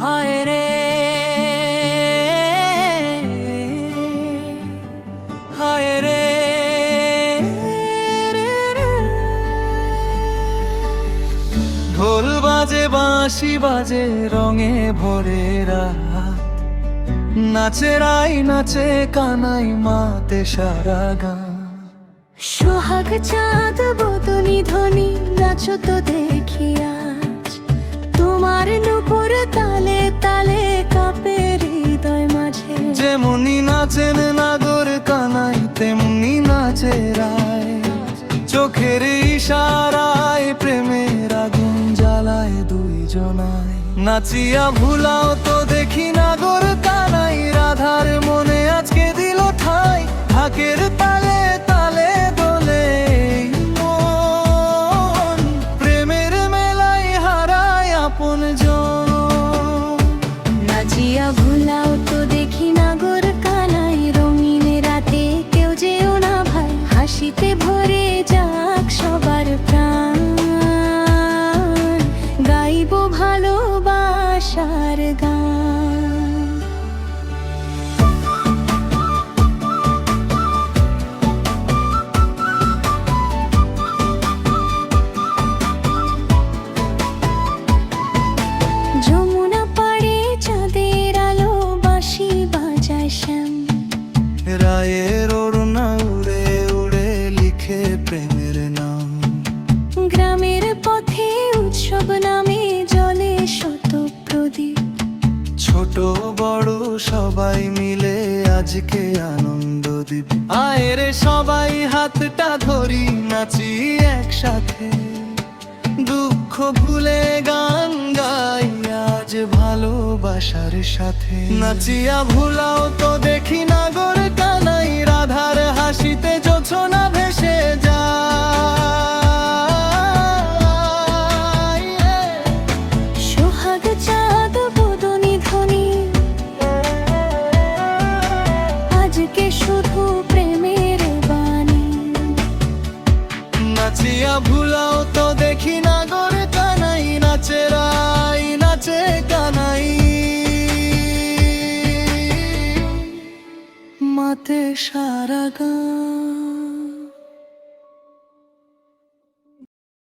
হায় রে হায় রে ঢোল বাজে বাঁশি বাজে রঙে ভরে রাত নাচে রাই নাচে কানাই মাতে সারা গান সোহাগ চাঁদ বদনি ধ্বনি নাচো তো দেখি আজ তোমার নূপুর তালে তালে কাঁপে হৃদয় মাঝে যেমনি নাচেন নাগর কানাই তেমনি নাচে রায় চোখের ইশারায় প্রেমের আগুন জ্বালায় দুইজনায় নাচিয়া ভুলাও তো দেখি নাগর কানাই রাধার মনে আজকে দিল ঠাই ঢাকের তালে তালে দোলে এই মন প্রেমের মেলায় হারায় আপন জন নাচিয়া ভুলাও তো দেখি নাগর কানাই রঙিন রাতে কেউ যেও না ভাই হাসিতে ভরে যাক সবার প্রাণ গাইবো ভালোবাসার গান যমুনা পাড়ে চাঁদের আলো বাঁশি বাজায় শ্যাম রায়ের অরুণা উড়ে উড়ে লিখে প্রেমের নাম গ্রামের পথে উৎসব নামে জলে শত প্রদীপ ছোট বড় সবাই মিলে আজকে আনন্দ দিব আয়ের সবাই হাতটা ধরি নাচি একসাথে দুঃখ ভুলে গান গাই আজ ভালোবাসার সাথে নাচিয়া ভুলাও তো দেখি নাগর কানাই রাধার হাসিতে জোছনা ভেসে যায় সোহাগ চাঁদ বদনি ধ্বনি আজকে শুধু প্রেমের বাণী নাচিয়া ভুলাও তো দেখি নাগর কানাই নাচে রাই নাচে কানাই মাতে সারা গান।